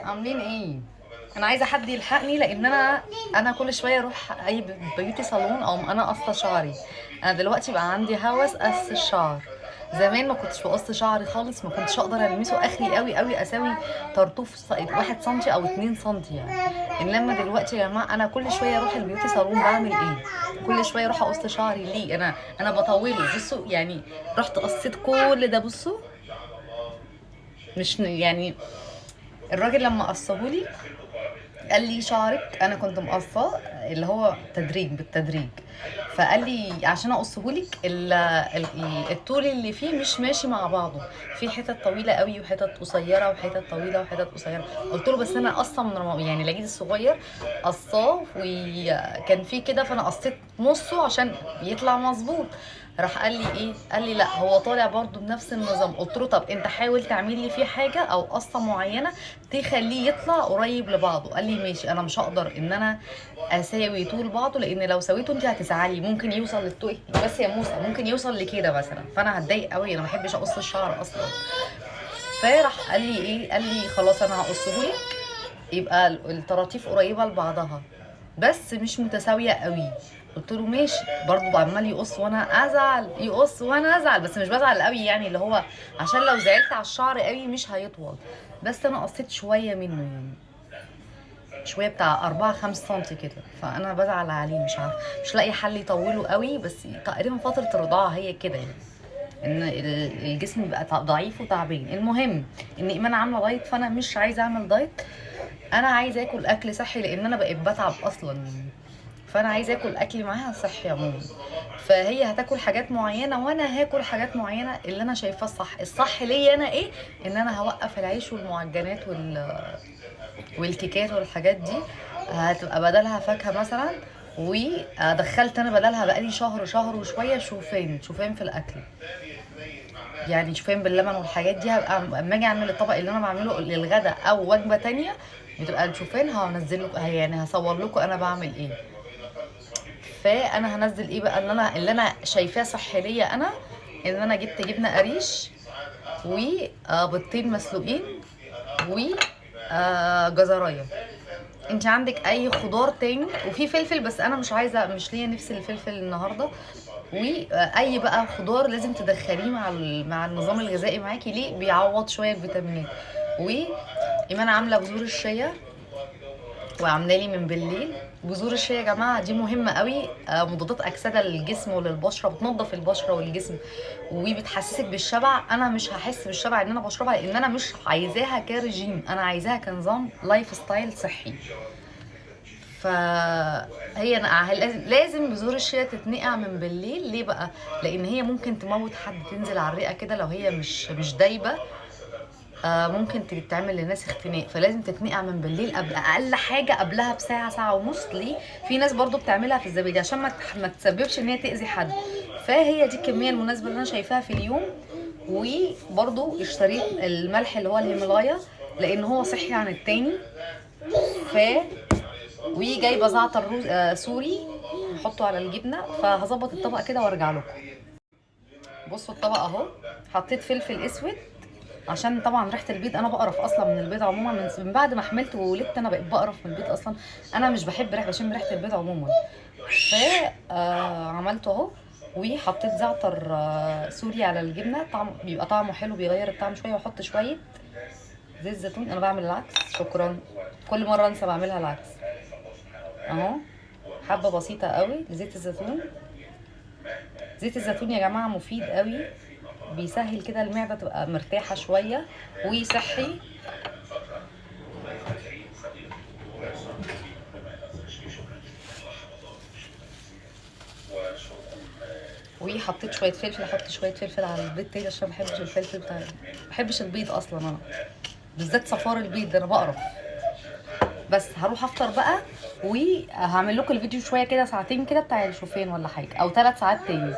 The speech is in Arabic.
عاملين ايه؟ انا عايزه حد يلحقني لان انا كل شويه اروح اي بيوتي صالون او انا قصه شعري. انا دلوقتي بقى عندي هوس قص الشعر. زمان ما كنتش بقص شعري خالص، ما كنتش اقدر المسه اخري قوي قوي اساوي طرطوف 1 سنتي او 2 سنتي يعني. انما دلوقتي يا جماعه انا كل شويه اروح البيوتي صالون بعمل ايه؟ كل شويه اروح اقص شعري ليه؟ انا بطوله بصوا يعني. رحت قصيت كل ده بصوا. مش يعني الراجل لما قصهولي قال لي شعرك، انا كنت مقصاه اللي هو تدريج بالتدريج، فقال لي عشان اقصهولك الطول اللي فيه مش ماشي مع بعضه، في حتت طويله قوي وحتت قصيره وحتت طويله وحتت قصيره. قلت له بس انا قصه من يعني العيد الصغير قصاه وكان فيه كده، فانا قصيت نصه عشان يطلع مظبوط. راح قال لي ايه؟ قال لي لا هو طالع برضو بنفس النظام. قلت له طب انت حاول تعمل لي فيه حاجه او قصه معينه تخليه يطلع قريب لبعضه. قال لي ماشي، انا مش هقدر ان انا اساوي طول بعضه لان لو سويته انت هتزعلي، ممكن يوصل للطول بس يا موسى ممكن يوصل لكده مثلا، فانا هتضايق قوي، انا ما بحبش اقص الشعر اصلا. فراح قال لي ايه؟ قال لي خلاص انا هقصهولك يبقى الطراطيف قريبه لبعضها بس مش متساويه قوي. قلت له ماشي. برضه عمال يقص وانا ازعل، يقص وانا ازعل، بس مش بزعل قوي يعني، اللي هو عشان لو زعلت على الشعر قوي مش هيطول. بس انا قصيت شويه منه يعني، شويه بتاع 4 5 سنتي كده، فانا بزعل عليه مش عارفه، مش لاقي حل يطوله قوي. بس تقريبا فتره الرضاعه هي كده يعني، ان الجسم بقى ضعيف وتعبان. المهم ان ايمان عامله دايت، فانا مش عايزه اعمل دايت، انا عايزه اكل اكل صحي لان انا بقيت بتعب اصلا يعني. فانا عايزه اكل اكل معاها صحي عموما. فهي هتاكل حاجات معينه وانا هاكل حاجات معينه، اللي انا شايفاه الصح. الصح ليا انا ايه؟ ان انا هوقف العيش والمعجنات والكيكات والحاجات دي، هتبقى بدلها فاكهه مثلا. ودخلت انا بدلها بقالي شهر وشويه شوفان في الاكل، يعني شوفان باللبن والحاجات دي. هبقى اما اجي اعمل الطبق اللي انا بعمله للغدا او وجبه تانية بتبقى الشوفان، هنزل لكم يعني هصور لكم انا بعمل ايه. فانا هنزل ايه بقى اللي انا شايفاه صحي ليا انا، ان انا جبت جبنه قريش وبيضتين مسلوقين وجزرايه. انت عندك اي خضار تاني وفي فلفل، بس انا مش عايزه، مش ليا نفس الفلفل النهارده. واي بقى خضار لازم تدخليه مع النظام الغذائي معاكي، ليه؟ بيعوض شويه الفيتامينات. وايمان عامله بذور الشيا وعامله لي من بالليل. بذور الشيا يا جماعه دي مهمه قوي، مضادات اكسده للجسم وللبشره، بتنظف البشره والجسم وبتحسسك بالشبع. انا مش هحس بالشبع ان انا بشربها لان انا مش عايزاها كرجيم، انا عايزاها كنظام لايف ستايل صحي. فهي لازم بذور الشيا تتنقع من بالليل. ليه بقى؟ لان هي ممكن تموت حد، تنزل على الرئه كده لو هي مش دايبه. ممكن تعمل للناس اختناق، فلازم تتنقع من بالليل قبل اقل حاجه قبلها بساعه ساعه ونص. ليه؟ في ناس برضو بتعملها في الزبادي عشان ما تسببش ان هي تاذي حد. فهي دي الكميه المناسبه اللي انا شايفاها في اليوم. وبرضو اشتريت الملح اللي هو الهيمالايا لان هو صحي عن التاني. ف وجايبه زعتر سوري هحطه على الجبنه. فهظبط الطبق كده وارجع لكم. بصوا الطبق اهو. حطيت فلفل اسود عشان طبعا ريحه البيض، انا بقرف اصلا من البيض عموما، من بعد ما حملت وولدت انا بقيت بقرف من البيض اصلا. انا مش بحب بشم ريحه البيض عموما. ف عملته اهو. وحطيت زعتر سوري على الجبنه، بيبقى طعمه حلو، بيغير الطعم شويه. واحط شويه زيت زيتون. انا بعمل العكس، شكرا، كل مره انسى بعملها العكس. اهو حبه بسيطه قوي لزيت الزيتون. زيت الزيتون يا جماعه مفيد قوي، بيسهل كده المعده تبقى مرتاحه شويه وصحي. وحطيت شويه فلفل، احط شويه فلفل على البيض تاني عشان ما بحبش الفلفل بتاعي، ما بحبش البيض اصلا انا، بالذات صفار البيض ده انا بقرف. بس هروح افطر بقى وهعمل لكم الفيديو شويه كده، ساعتين كده بتاع الشوفان ولا حاجه، او 3 ساعات تاني.